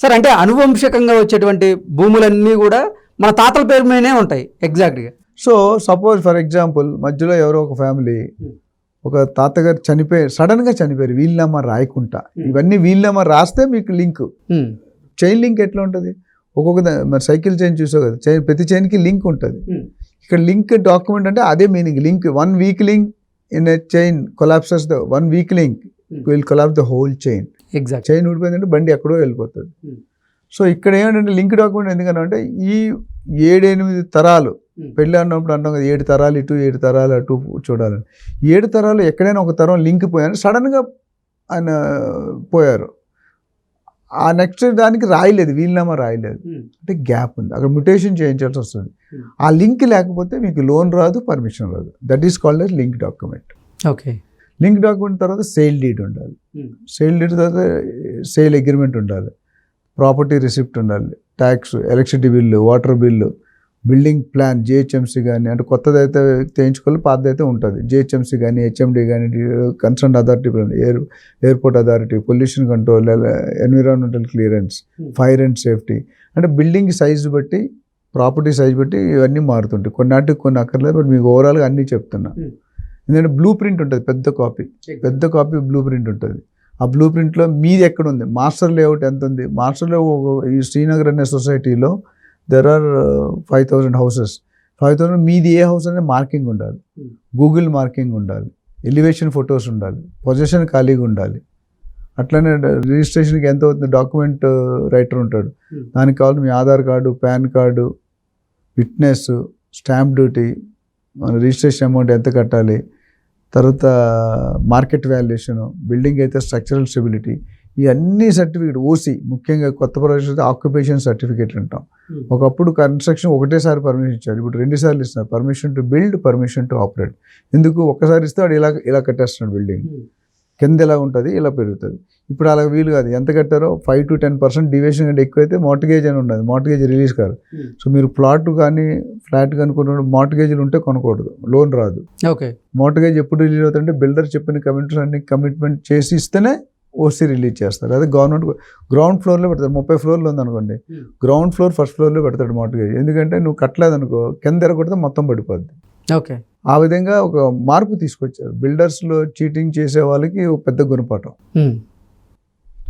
Sir అంటే అనువంశికంగా వచ్చేటువంటి భూములన్నీ కూడా మన తాతల పేరు మీదనే ఉంటాయి ఎగ్జాక్ట్గా. సో సపోజ్ ఫర్ ఎగ్జాంపుల్ మధ్యలో ఎవరో ఒక ఫ్యామిలీ ఒక తాతగారు సడన్గా చనిపోయారు, వీలునామా రాయకుండా. ఇవన్నీ వీలునామా రాస్తే మీకు లింక్, చైన్ లింక్ ఎట్లా ఉంటుంది? మరి సైకిల్ చైన్ చూసావు కదా, చైన్ ప్రతి చైన్కి లింక్ ఉంటుంది. ఇక్కడ లింక్ డాక్యుమెంట్ అంటే అదే meaning. Link 1 weak link in a chain collapses the 1 weak link will collapse the whole chain. Exact. చైన్ ఊడిపోయిందంటే బండి ఎక్కడో వెళ్ళిపోతుంది. సో ఇక్కడ ఏమిటంటే లింక్ డాక్యుమెంట్ ఎందుకంటే ఈ 7-8 తరాలు పెళ్ళి అన్నప్పుడు అంటాం కదా, 7 తరాలు ఇటు 7 తరాలు అటు చూడాలని. 7 తరాలు ఎక్కడైనా ఒక తరం లింక్ పోయాను, సడన్గా ఆయన పోయారు, ఆ నెక్స్ట్ దానికి రాయలేదు, వీలునామా రాయలేదు అంటే గ్యాప్ ఉంది, అక్కడ మ్యుటేషన్ చేయించాల్సి వస్తుంది. ఆ లింక్ లేకపోతే మీకు లోన్ రాదు, పర్మిషన్ రాదు. That is called as link document. Okay. Link document తర్వాత సేల్ డీడ్ ఉండాలి, సేల్ డీడ్ తర్వాత సేల్ అగ్రిమెంట్ ఉండాలి, ప్రాపర్టీ రిసిప్ట్ ఉండాలి, tax, electricity bill, water bill, building plan, GHMC కానీ, అంటే కొత్తదైతే చేయించుకోవాలి, పాతదైతే ఉంటుంది. జిహెచ్ఎంసీ కానీ, హెచ్ఎండి కానీ, concern authority, airport authority, pollution control, environmental clearance, fire and safety. అంటే బిల్డింగ్ సైజు బట్టి, ప్రాపర్టీ సైజు బట్టి ఇవన్నీ మారుతుంటాయి. కొన్నాటికి కొన్ని అక్కర్లేదు, బట్ మీకు ఓవరాల్గా అన్నీ చెప్తున్నా. ఎందుకంటే బ్లూ ప్రింట్ ఉంటుంది, పెద్ద కాపీ బ్లూ ప్రింట్ ఉంటుంది. ఆ బ్లూ ప్రింట్లో మీది ఎక్కడ ఉంది, మాస్టర్ లేఅవుట్ ఎంత ఉంది, మాస్టర్ లేఅవుట్ ఈ శ్రీనగర్ అనే సొసైటీలో దెర్ ఆర్ 5,000 houses. 5,000 మీది ఏ హౌస్ అనేది మార్కింగ్ ఉండాలి, గూగుల్ మార్కింగ్ ఉండాలి, ఎలివేషన్ ఫొటోస్ ఉండాలి, పొజిషన్ ఖాళీగా ఉండాలి. అట్లనే రిజిస్ట్రేషన్కి ఎంత అవుతుంది, డాక్యుమెంట్ రైటర్ ఉంటాడు, దానికి కావాలి మీ Aadhaar card, PAN card, witness, stamp duty, మన రిజిస్ట్రేషన్ అమౌంట్ ఎంత కట్టాలి, తర్వాత మార్కెట్ వాల్యుయేషను, బిల్డింగ్ అయితే స్ట్రక్చరల్ స్టెబిలిటీ, ఇవన్నీ సర్టిఫికేట్. ఓసీ ముఖ్యంగా కొత్త ప్రాజెక్ట్ ఆక్యుపేషన్ సర్టిఫికేట్ అంటాం. ఒకప్పుడు కన్స్ట్రక్షన్ ఒకటేసారి పర్మిషన్ ఇచ్చారు, ఇప్పుడు 2 సార్లు ఇస్తున్నారు. Permission to build, permission to operate. ఎందుకు? ఒక్కసారి ఇస్తే వాడు ఇలా కట్టేస్తున్నాడు బిల్డింగ్, కింద ఎలా ఉంటుంది ఇలా పెరుగుతుంది. ఇప్పుడు అలా వీలు కాదు, ఎంత కట్టారో 5 to 10% డివియేషన్ కంటే ఎక్కువైతే మార్ట్గేజ్ అని ఉండదు, మార్ట్గేజ్ రిలీజ్ కాదు. సో మీరు ప్లాట్ కానీ ఫ్లాట్ కానీ కొనుక్కున్న మార్ట్గేజ్లు ఉంటే కొనకూడదు, లోన్ రాదు. ఓకే. మార్ట్గేజ్ ఎప్పుడు రిలీజ్ అవుతుందంటే బిల్డర్ చెప్పిన కమిట్మెంట్ చేసి ఇస్తేనే ఓసీ రిలీజ్ చేస్తారు. అదే గవర్నమెంట్ గ్రౌండ్ ఫ్లోర్లో పెడతారు. 30 floors ఉందనుకోండి, గ్రౌండ్ ఫ్లోర్ ఫస్ట్ ఫ్లోర్లో పెడతాడు మార్ట్గేజ్. ఎందుకంటే నువ్వు కట్టలేదు అనుకో, కింద ఎరగొడితే మొత్తం పడిపోద్ది. ఓకే. ఆ విధంగా ఒక మార్పు తీసుకొచ్చారు. బిల్డర్స్లో చీటింగ్ చేసే వాళ్ళకి ఒక పెద్ద గుణపాఠం.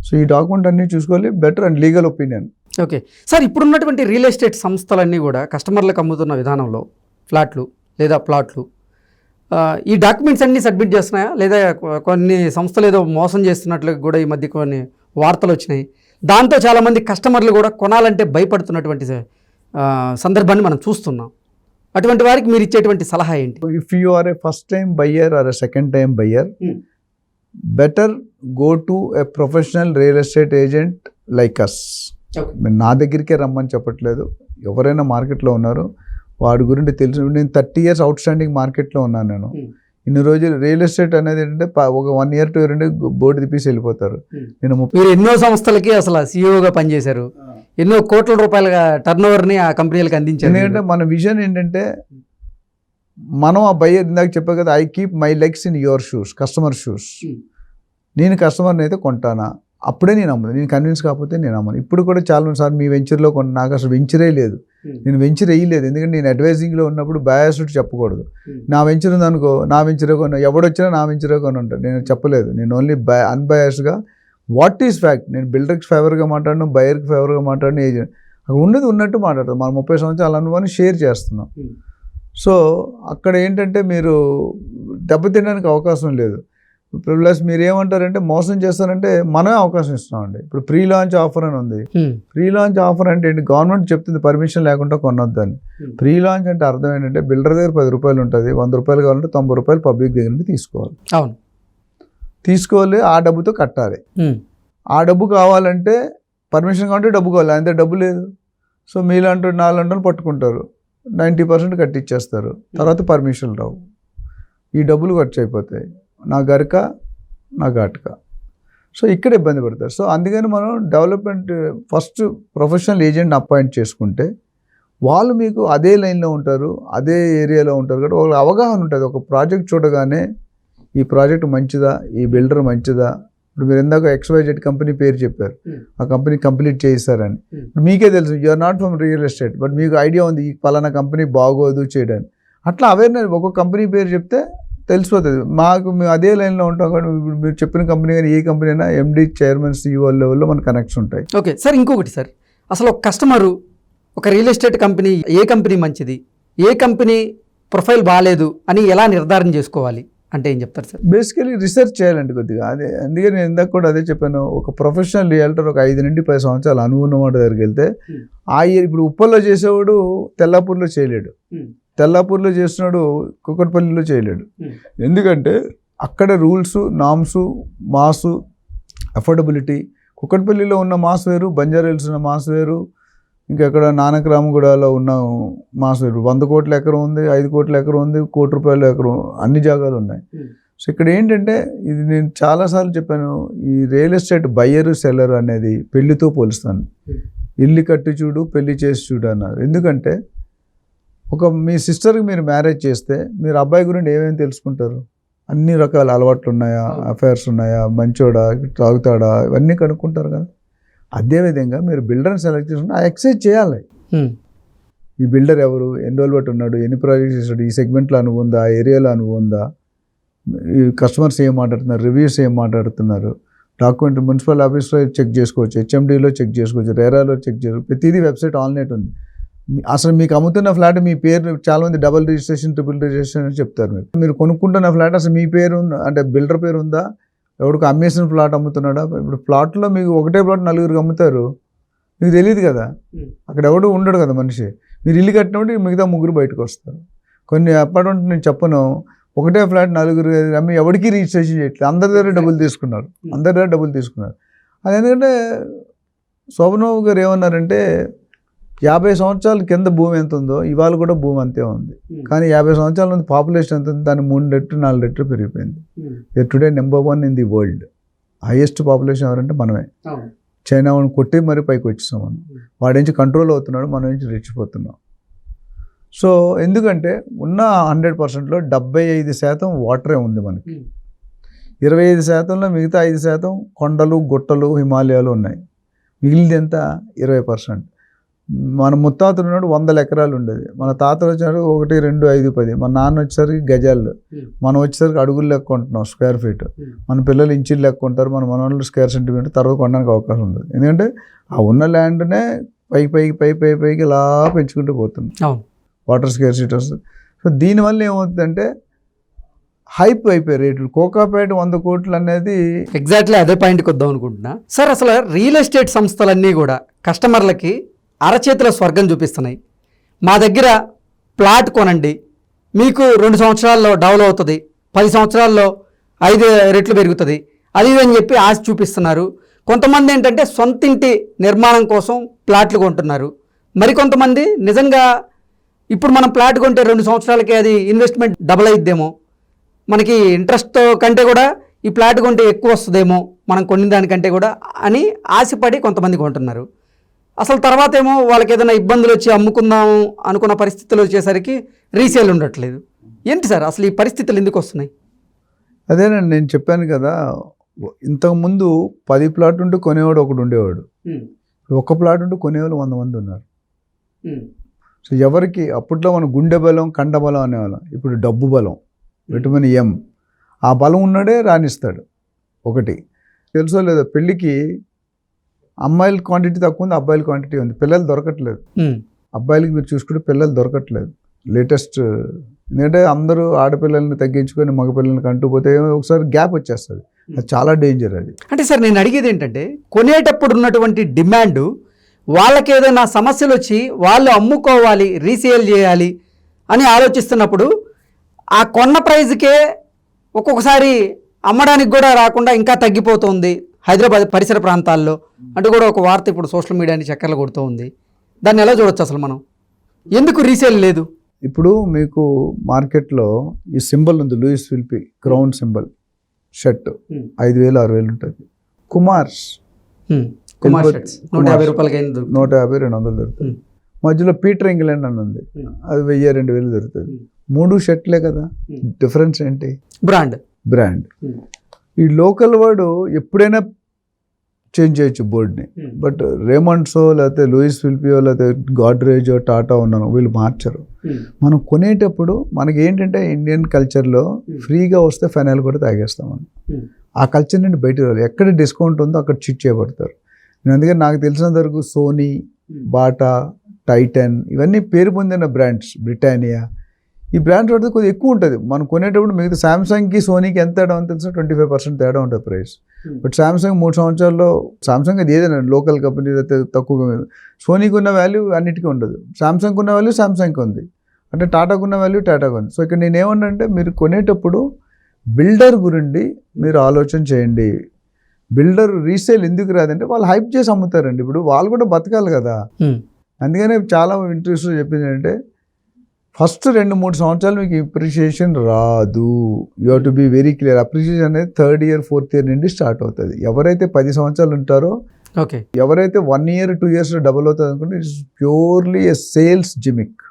సో ఈ డాక్యుమెంట్ అన్నీ చూసుకోవాలి, better and legal opinion. Okay sir, ఇప్పుడున్నటువంటి రియల్ ఎస్టేట్ సంస్థలన్నీ కూడా కస్టమర్లకు అమ్ముతున్న విధానంలో ఫ్లాట్లు లేదా ప్లాట్లు ఈ డాక్యుమెంట్స్ అన్నీ సబ్మిట్ చేస్తున్నాయా, లేదా కొన్ని సంస్థలు ఏదో మోసం చేస్తున్నట్లు కూడా ఈ మధ్య కొన్ని వార్తలు వచ్చినాయి. దాంతో చాలామంది కస్టమర్లు కూడా కొనాలంటే భయపడుతున్నటువంటి సందర్భాన్ని మనం చూస్తున్నాం. అటువంటి వారికి మీరు ఇచ్చేటువంటి సలహా ఏంటి? If you are a first time buyer or a second time buyer, better go to a professional real estate agent like us. నా దగ్గరికే రమ్మని చెప్పట్లేదు, ఎవరైనా మార్కెట్లో ఉన్నారు వాడి గురించి తెలుసు. నేను 30 years అవుట్ స్టాండింగ్ మార్కెట్లో ఉన్నాను. నేను ఇన్ని రోజులు రియల్ ఎస్టేట్ అనేది ఏంటంటే ఒక 1 year 2 year బోర్డు తిప్పేసి వెళ్ళిపోతారు. నేను మీరు ఎన్నో సంస్థలకి అసలు సీఈఓగా పనిచేశారు, ఎన్నో కోట్ల రూపాయలుగా టర్నోవర్ని ఆ కంపెనీలకు అందించారు. ఎందుకంటే మన విజన్ ఏంటంటే మనం ఆ బయ్యర్, ఇందాక చెప్పా కదా, I keep my legs in your shoes, customer shoes. నేను కస్టమర్ని అయితే కొంటానా అప్పుడే నేను అమ్మను, నేను కన్విన్స్ కాకపోతే నేను అమ్మను. ఇప్పుడు కూడా చాలా సార్ మీ వెంచర్లో కొన్న, నాకు అసలు వెంచరే లేదు, నేను వెంచర్ వేయలేదు. ఎందుకంటే నేను అడ్వైజింగ్లో ఉన్నప్పుడు బయాస్డ్ చెప్పకూడదు. నా వెంచర్ ఉందనుకో, నా వెంచరే కొన్నా, ఎవడొచ్చినా నా వెంచరే కొని ఉంటాను, నేను చెప్పలేదు. నేను ఓన్లీ అన్బయాస్డ్గా వాట్ ఈస్ ఫ్యాక్ట్, నేను బిల్డర్కి ఫేవర్గా మాట్లాడను, బయర్కి ఫేవర్గా మాట్లాడను, ఏజెంట్ అక్కడ ఉన్నది ఉన్నట్టు మాట్లాడతాను. మనం 30 సంవత్సరాలు అనుభవాన్ని షేర్ చేస్తున్నాం. సో అక్కడ ఏంటంటే మీరు దెబ్బతినడానికి అవకాశం లేదు. ప్లస్ మీరు ఏమంటారంటే మోసం చేస్తారంటే మనమే అవకాశం ఇస్తున్నామండి. ఇప్పుడు ప్రీ లాంచ్ ఆఫర్ అని ఉంది. ప్రీ లాంచ్ ఆఫర్ అంటే ఏంటి? గవర్నమెంట్ చెప్తుంది పర్మిషన్ లేకుండా కొనొద్దని. ప్రీ లాంచ్ అంటే అర్థం ఏంటంటే బిల్డర్ దగ్గర 10 రూపాయలు ఉంటుంది, 100 రూపాయలు కావాలంటే 90 రూపాయలు పబ్లిక్ దగ్గర నుండి తీసుకోవాలి. అవును, తీసుకోవాలి, ఆ డబ్బుతో కట్టాలి. ఆ డబ్బు కావాలంటే పర్మిషన్ కావాలంటే డబ్బు కావాలి, అంతే డబ్బు లేదు. సో మీలాంటి నాలంటూ పట్టుకుంటారు, 90% కట్టిచ్చేస్తారు, తర్వాత పర్మిషన్ రావు, ఈ డబ్బులు ఖర్చు అయిపోతాయి, నా గరక నా ఘాటక. సో ఇక్కడ ఇబ్బంది పడతారు. సో అందుకని మనం డెవలప్మెంట్ ఫస్ట్ ప్రొఫెషనల్ ఏజెంట్ని అపాయింట్ చేసుకుంటే వాళ్ళు మీకు అదే లైన్లో ఉంటారు, అదే ఏరియాలో ఉంటారు కాబట్టి వాళ్ళకి అవగాహన ఉంటుంది. ఒక ప్రాజెక్ట్ చూడగానే ఈ ప్రాజెక్ట్ మంచిదా, ఈ బిల్డర్ మంచిదా, ఇప్పుడు మీరు ఇందాక XYZ కంపెనీ పేరు చెప్పారు, ఆ కంపెనీ కంప్లీట్ చేయిస్తారని. మీకే తెలుసు you're not from real estate, but మీకు ఐడియా ఉంది ఈ పలానా కంపెనీ బాగోదు చేయడానికి. అట్లా అవేర్నెస్ ఒక్కొక్క కంపెనీ పేరు చెప్తే తెలిసిపోతుంది. మేము అదే లైన్లో ఉంటాం కాబట్టి ఇప్పుడు మీరు చెప్పిన కంపెనీ కానీ ఏ కంపెనీ అయినా MD చైర్మన్ CEO లెవెల్లో మన కనెక్షన్ ఉంటాయి. ఓకే సార్, ఇంకొకటి సార్, అసలు ఒక కస్టమరు ఒక రియల్ ఎస్టేట్ కంపెనీ ఏ కంపెనీ మంచిది, ఏ కంపెనీ ప్రొఫైల్ బాగాలేదు అని ఎలా నిర్ధారణ చేసుకోవాలి అంటే ఏం చెప్తారు సార్? బేసికలీ రీసెర్చ్ చేయాలండి కొద్దిగా. అదే అందుకే నేను ఇందాక కూడా అదే చెప్పాను, ఒక ప్రొఫెషనల్ రియల్టర్ ఒక 5 నుండి 10 సంవత్సరాలు అనుభవం ఉన్నవాడి దగ్గరికి వెళ్తే ఇప్పుడు ఉప్పల్లో చేసేవాడు తెల్లాపూర్లో చేయలేడు, తెల్లాపూర్లో చేస్తున్నాడు కుకట్పల్లిలో చేయలేడు. ఎందుకంటే అక్కడ రూల్స్, నామ్స్, మాసు, అఫోర్డబిలిటీ. కుకట్పల్లిలో ఉన్న మాస్ వేరు, బంజారాహిల్స్ ఉన్న మాస్ వేరు, ఇంకా అక్కడ నానక్రామగూడలో ఉన్న మాస్ వేరు. 100 కోట్ల ఎకరం ఉంది, 5 కోట్ల ఎకరం ఉంది, ₹1 కోటి ఎకరం, అన్ని జాగాలు ఉన్నాయి. సో ఇక్కడ ఏంటంటే ఇది నేను చాలాసార్లు చెప్పాను, ఈ రియల్ ఎస్టేట్ బయ్యర్ సెల్లర్ అనేది పెళ్లితో పోలుస్తాను. ఇల్లు కట్టి చూడు, పెళ్లి చేసి చూడు అన్నారు. ఎందుకంటే మీ సిస్టర్కి మీరు మ్యారేజ్ చేస్తే మీరు అబ్బాయి గురించి ఏమేమి తెలుసుకుంటారు? అన్ని రకాల అలవాట్లు ఉన్నాయా, అఫైర్స్ ఉన్నాయా, మంచోడా, తాగుతాడా, ఇవన్నీ కనుక్కుంటారు కదా. అదేవిధంగా మీరు బిల్డర్ని సెలెక్ట్ చేసుకుంటే ఆ ఎక్సైజ్ చేయాలి. ఈ బిల్డర్ ఎవరు, ఎన్ని రోజులు బట్టి ఉన్నాడు, ఎన్ని ప్రాజెక్ట్స్ చేశాడు, ఈ సెగ్మెంట్లో అనుభవం ఉందా, ఆ ఏరియాలో అనుభవం ఉందా, ఈ కస్టమర్స్ ఏం మాట్లాడుతున్నారు, రివ్యూస్ ఏం మాట్లాడుతున్నారు, డాక్యుమెంట్ మున్సిపల్ ఆఫీస్లో చెక్ చేసుకోవచ్చు, HMDలో చెక్ చేసుకోవచ్చు, రేరాలో చెక్ చేసుకోవచ్చు. ప్రతిదీ వెబ్సైట్ ఆన్లైన్ ఉంది. అసలు మీకు అమ్ముతున్న ఫ్లాట్ మీ పేరు చాలామంది డబుల్ రిజిస్ట్రేషన్, ట్రిపుల్ రిజిస్ట్రేషన్ అని చెప్తారు. మీరు కొనుక్కుంటున్న ఫ్లాట్ అసలు మీ పేరు అంటే బిల్డర్ పేరు ఉందా, ఎవరికి అమ్మేసిన ఫ్లాట్ అమ్ముతున్నాడా? ఇప్పుడు ప్లాట్లో మీకు ఒకటే ప్లాట్ 4 అమ్ముతారు, మీకు తెలియదు కదా, అక్కడ ఎవడు ఉండడు కదా మనిషి. మీరు ఇల్లు కట్టినప్పుడు మిగతా 3 బయటకు వస్తారు. కొన్ని అపార్ట్మెంట్ నేను చెప్పను, ఒకటే ఫ్లాట్ 4 అమ్మి ఎవరికి రిజిస్ట్రేషన్ చేయట్లేదు, అందరి దగ్గర డబ్బులు తీసుకున్నారు. అది ఎందుకంటే శోభనబాబు గారు ఏమన్నారంటే 50 సంవత్సరాల కింద భూమి ఎంత ఉందో ఇవాళ కూడా భూమి అంతే ఉంది, కానీ 50 సంవత్సరాల నుంచి పాపులేషన్ ఎంత ఉంది, దాన్ని 3 రెట్లు 4 రెట్లు పెరిగిపోయింది. Today number 1 in the world. Highest population ఎవరంటే మనమే. చైనా వాడిని కొట్టి మరీ పైకి వచ్చేసాం మనం. వాడి నుంచి కంట్రోల్ అవుతున్నాడు, మనం నుంచి రెచ్చిపోతున్నాం. సో ఎందుకంటే ఉన్న 100%లో 75% వాటరే ఉంది మనకి. 25%లో మిగతా 5% కొండలు, గుట్టలు, హిమాలయాలు ఉన్నాయి. మిగిలింది ఎంత? 20%. మన ముత్తాతలు ఉన్నాడు 100 ఎకరాలు ఉండేది, మన తాతలు వచ్చాడు 1, 2, 5, 10. మన నాన్న వచ్చేసరికి గజాలు, మనం వచ్చేసరికి అడుగులు లెక్క ఉంటున్నాం, స్క్వేర్ ఫీట్. మన పిల్లలు ఇంచులు లెక్క ఉంటారు, మన మనవాళ్ళు స్క్వేర్ సెంటీమీటర్. తర్వాత కొనడానికి అవకాశం ఉండదు, ఎందుకంటే ఆ ఉన్న ల్యాండ్నే పైకి ఇలా పెంచుకుంటూ పోతున్నాం. వాటర్ స్కేర్సిటీ వస్తుంది. సో దీనివల్ల ఏమవుతుందంటే హైప్ అయిపోయి రేట్లు. కోకాపేట 100 కోట్లు అనేది ఎగ్జాక్ట్లీ అదే పాయింట్కి వద్దాం అనుకుంటున్నా సార్. అసలు రియల్ ఎస్టేట్ సంస్థలన్నీ కూడా కస్టమర్లకి అరచేతిలో స్వర్గం చూపిస్తున్నాయి. మా దగ్గర ప్లాట్ కొనండి, మీకు 2 సంవత్సరాల్లో డెవలప్ అవుతుంది, 10 సంవత్సరాల్లో 5 రెట్లు పెరుగుతుంది, అది అని చెప్పి ఆశ చూపిస్తున్నారు. కొంతమంది ఏంటంటే సొంతింటి నిర్మాణం కోసం ప్లాట్లు కొంటున్నారు. మరికొంతమంది నిజంగా ఇప్పుడు మనం ప్లాట్ కొంటే 2 సంవత్సరాలకే అది ఇన్వెస్ట్మెంట్ డబుల్ అయిద్దేమో, మనకి ఇంట్రెస్ట్ కంటే కూడా ఈ ప్లాట్ కొంటే ఎక్కువ వస్తుందేమో మనం కొన్న దానికంటే కూడా అని ఆశపడి కొంతమంది కొంటున్నారు. అసలు తర్వాత ఏమో వాళ్ళకి ఏదైనా ఇబ్బందులు వచ్చి అమ్ముకుందాము అనుకున్న పరిస్థితులు వచ్చేసరికి రీసేల్ ఉండట్లేదు. ఏంటి సార్ అసలు ఈ పరిస్థితులు ఎందుకు వస్తున్నాయి? అదేనండి నేను చెప్పాను కదా, ఇంతకుముందు 10 ప్లాట్ ఉంటే కొనేవాడు ఒకడు ఉండేవాడు, 1 ప్లాట్ ఉంటే కొనేవాళ్ళు 100 మంది ఉన్నారు. సో ఎవరికి అప్పట్లో మనం గుండె బలం, కండ బలం అనేవాళ్ళం, ఇప్పుడు డబ్బు బలం, విటమిన్ M. ఆ బలం ఉన్నాడే రాణిస్తాడు. ఒకటి తెలుసో లేదో, పెళ్ళికి అమ్మాయిల క్వాంటిటీ తక్కువ ఉంది, అబ్బాయిల క్వాంటిటీ ఉంది, పిల్లలు దొరకట్లేదు. అబ్బాయిలకి మీరు చూసుకుంటే పిల్లలు దొరకట్లేదు లేటెస్ట్. ఎందుకంటే అందరూ ఆడపిల్లల్ని తగ్గించుకొని మగపిల్లల్ని కంటూ పోతే ఒకసారి గ్యాప్ వచ్చేస్తుంది. అది చాలా డేంజర్. అది అంటే సార్ నేను అడిగేది ఏంటంటే కొనేటప్పుడు ఉన్నటువంటి డిమాండ్, వాళ్ళకి ఏదైనా సమస్యలు వచ్చి వాళ్ళు అమ్ముకోవాలి, రీసేల్ చేయాలి అని ఆలోచిస్తున్నప్పుడు ఆ కొన్న ప్రైజ్కే ఒక్కొక్కసారి అమ్మడానికి కూడా రాకుండా ఇంకా తగ్గిపోతుంది హైదరాబాద్ పరిసర ప్రాంతాల్లో అంటూ కూడా ఒక వార్త ఇప్పుడు సోషల్ మీడియాని చక్కర్లు కొడుతూ ఉంది. దాన్ని ఎలా చూడొచ్చు అసలు మనం? ఎందుకు రీసేల్ లేదు? ఇప్పుడు మీకు మార్కెట్లో ఈ సింబల్ ఉంది, Louis Philippe crown symbol shirt 5,000 6,000 ఉంటుంది. కుమార్స్ 150 రూపాయలకి 150 200 దొరుకుతుంది. మధ్యలో పీటర్ ఇంగ్లాండ్ అని ఉంది, అది 1000 2,000 దొరుకుతుంది. 3 షర్ట్లే కదా, డిఫరెన్స్ ఏంటి? బ్రాండ్. ఈ లోకల్ వాడు ఎప్పుడైనా చేంజ్ చేయొచ్చు బోర్డ్ని. బట్ రేమండ్సో లేకపోతే లూయిస్ ఫిలిపియో లేకపోతే గాడ్రేజో టాటా ఉన్నాను వీళ్ళు మార్చరు. మనం కొనేటప్పుడు మనకి ఏంటంటే ఇండియన్ కల్చర్లో ఫ్రీగా వస్తే ఫెనైల్ కూడా తాగేస్తామని. ఆ కల్చర్ నుండి బయటకు రావాలి. ఎక్కడ డిస్కౌంట్ ఉందో అక్కడ చిట్ చేయబడతారు. నేను అందుకని నాకు తెలిసినంత వరకు సోనీ, బాటా, టైటన్ ఇవన్నీ పేరు పొందిన బ్రాండ్స్, బ్రిటానియా ఈ బ్రాండ్స్ పడితే కొద్దిగా ఎక్కువ ఉంటుంది. మనం కొనేటప్పుడు మిగతా సామ్సంగ్కి సోనీకి ఎంత తేడా అని తెలిసిన 25% తేడా ఉంటుంది ప్రైస్. బట్ సామ్సంగ్ 3 సంవత్సరాల్లో సామ్సంగ్ అది ఏదైనా లోకల్ కంపెనీ అయితే తక్కువ, సోనీకి ఉన్న వాల్యూ అన్నిటికీ ఉండదు. సామ్సంగ్కి ఉన్న వాల్యూ సామ్సంగ్కి ఉంది, అంటే టాటాకు ఉన్న వాల్యూ టాటాకు ఉంది. సో ఇక్కడ నేను ఏమన్నా మీరు కొనేటప్పుడు బిల్డర్ గురించి మీరు ఆలోచన చేయండి. బిల్డర్ రీసేల్ ఎందుకు రాదంటే వాళ్ళు హైప్ చేసి అమ్ముతారండి. ఇప్పుడు వాళ్ళు కూడా బతకాలి కదా. అందుకనే చాలా ఇంట్రెస్ట్ చెప్పింది అంటే ఫస్ట్ 2-3 సంవత్సరాలు మీకు అప్రిషియేషన్ రాదు. You have to be very clear. Appreciation అనేది 3rd ఇయర్ 4th ఇయర్ నుండి స్టార్ట్ అవుతుంది. ఎవరైతే 10 సంవత్సరాలు ఉంటారో, ఓకే, ఎవరైతే 1 year 2 yearsలో డబుల్ అవుతుంది అనుకుంటే it's purely a sales gimmick.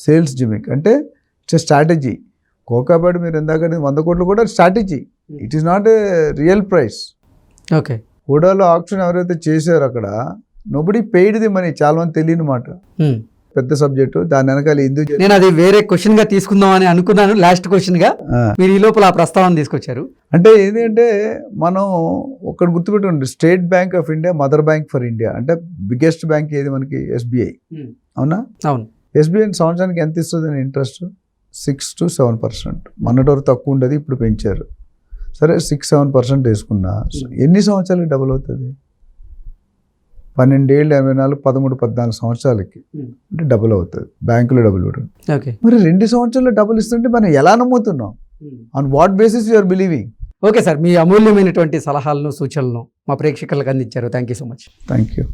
Sales gimmick అంటే ఇట్స్ స్ట్రాటజీ. కోకాపేట మీరు ఎందాక 100 కోట్లు కూడా strategy. It is not a real price. Okay, హుడాలో ఆప్షన్ ఎవరైతే చేశారో అక్కడ నోబడి పెయిడ్ ది మనీ. చాలా మంది తెలియని మాట, పెద్ద సబ్జెక్టు. దాని వెనకాల ఎందుకు నేను అది వేరే క్వశ్చన్ గా తీసుకుందాం అని అనుకున్నాను, లాస్ట్ క్వశ్చన్ గా మీరు ఈ లోపల ఆ ప్రస్తావన తీసుకొచ్చారు. అంటే ఏంటంటే మనం ఒకటి గుర్తుపెట్టుకోండి, state bank of India mother bank for India. అంటే బిగ్గెస్ట్ బ్యాంక్ ఏది మనకి? SBI. అవునా? అవును. SBI సంవత్సరానికి ఎంత ఇస్తుంది ఇంట్రెస్ట్? 6 to 7%. మొన్నటి వరకు తక్కువ ఉండేది, ఇప్పుడు పెంచారు. సరే 6-7% వేసుకున్నా ఎన్ని సంవత్సరాలకి డబుల్ అవుతుంది? 12 ఏళ్ళు 84 13-14 సంవత్సరాలకి అంటే డబుల్ అవుతుంది. బ్యాంకులో డబుల్ ఉంటుంది. ఓకే, మరి 2 సంవత్సరాల్లో డబుల్ ఇస్తుంటే మనం ఎలా నమ్ముతున్నాం? On what basis you are believing? Okay sir, మీ అమూల్యమైనటువంటి సలహాలను సూచనలను మా ప్రేక్షకులకు అందించారు. Thank you so much. Thank you.